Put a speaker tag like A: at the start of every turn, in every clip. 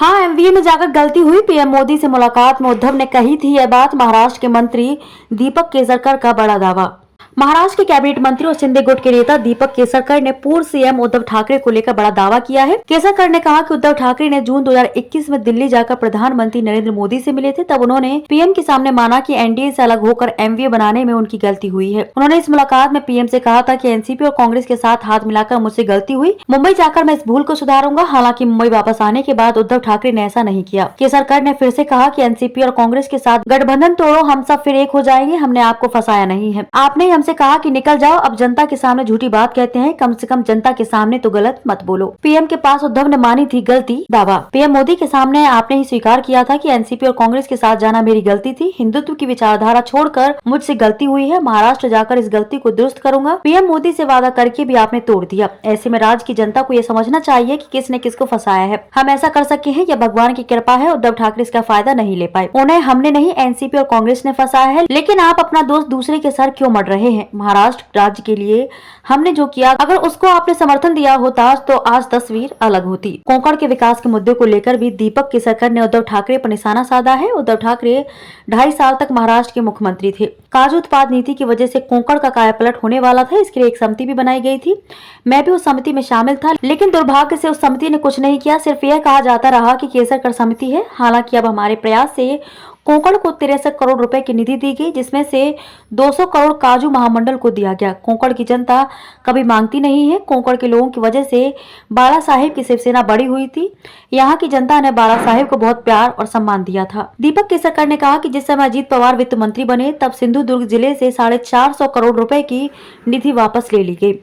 A: हाँ, एमवीए में जाकर गलती हुई। पीएम मोदी से मुलाकात में उद्धव ने कही थी यह बात। महाराष्ट्र के मंत्री दीपक केसरकर का बड़ा दावा। महाराष्ट्र के कैबिनेट मंत्री और शिंदे गुट के नेता दीपक केसरकर ने पूर्व सीएम उद्धव ठाकरे को लेकर बड़ा दावा किया है। केसरकर ने कहा कि उद्धव ठाकरे ने जून 2021 में दिल्ली जाकर प्रधानमंत्री नरेंद्र मोदी से मिले थे। तब उन्होंने पीएम के सामने माना कि एनडीए से अलग होकर एमवीए बनाने में उनकी गलती हुई है। उन्होंने इस मुलाकात में पीएम से कहा था कि एनसीपी और कांग्रेस के साथ हाथ मिलाकर मुझसे गलती हुई। मुंबई जाकर मैं इस भूल को सुधारूंगा। हालांकि मुंबई वापस आने के बाद उद्धव ठाकरे ने ऐसा नहीं किया। केसरकर ने फिर से कहा कि एनसीपी और कांग्रेस के साथ गठबंधन तोड़ो, हम सब फिर एक हो जाएंगे। हमने आपको फंसाया नहीं है। आपने ही हमसे कहा कि निकल जाओ। अब जनता के सामने झूठी बात कहते हैं, कम से कम जनता के सामने तो गलत मत बोलो। पीएम के पास उद्धव ने मानी थी गलती। दावा। पीएम मोदी के सामने आपने ही स्वीकार किया था कि एनसीपी और कांग्रेस के साथ जाना मेरी गलती थी। हिंदुत्व की विचारधारा छोड़कर मुझसे गलती हुई है। महाराष्ट्र जाकर इस गलती को दुरुस्त करूंगा। पीएम मोदी से वादा करके भी आपने तोड़ दिया। ऐसे में राज्य की जनता को यह समझना चाहिए कि किसने किसको फंसाया है। हम ऐसा कर सके हैं, यह भगवान की कृपा है। उद्धव ठाकरे इसका फायदा नहीं ले पाए। उन्हें हमने नहीं, एनसीपी और कांग्रेस ने फंसाया है। लेकिन आप अपना दोस्त दूसरे के सर क्यों मढ़ रहे हैं? महाराष्ट्र राज्य के लिए हमने जो किया, अगर उसको आपने समर्थन दिया होता तो आज तस्वीर अलग होती। कोंकण के विकास के मुद्दे को लेकर भी दीपक केसरकर ने उद्धव ठाकरे पर निशाना साधा है। उद्धव ठाकरे 2.5 साल तक महाराष्ट्र के मुख्यमंत्री थे। काजू उत्पाद नीति की वजह से कोंकण का कायापलट होने वाला था। इसके लिए एक समिति भी बनाई गई थी। मैं भी उस समिति में शामिल था, लेकिन दुर्भाग्य से उस समिति ने कुछ नहीं किया। सिर्फ यह कहा जाता रहा कि केसरकर समिति है। हालांकि अब हमारे प्रयास से कोंकण को 63 करोड़ रुपए की निधि दी गई, जिसमें से 200 करोड़ काजू महामंडल को दिया गया। कोंकण की जनता कभी मांगती नहीं है। कोंकण के लोगों की वजह से बाला साहेब की शिवसेना बड़ी हुई थी। यहाँ की जनता ने बाला साहेब को बहुत प्यार और सम्मान दिया था। दीपक केसरकर ने कहा कि जिस समय अजीत पवार वित्त मंत्री बने, तब सिंधुदुर्ग जिले से 450 करोड़ रुपए की निधि वापस ले ली गई।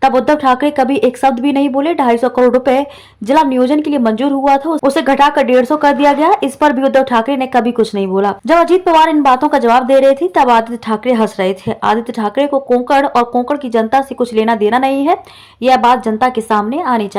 A: तब उद्धव ठाकरे कभी एक शब्द भी नहीं बोले। 250 करोड़ रुपए जिला नियोजन के लिए मंजूर हुआ था, उसे घटाकर 150 कर दिया गया। इस पर भी उद्धव ठाकरे ने कभी कुछ नहीं बोला। जब अजीत पवार इन बातों का जवाब दे रहे थे, तब आदित्य ठाकरे हंस रहे थे। आदित्य ठाकरे को कोंकण और कोंकण की जनता से कुछ लेना देना नहीं है। यह बात जनता के सामने आनी चाहिए।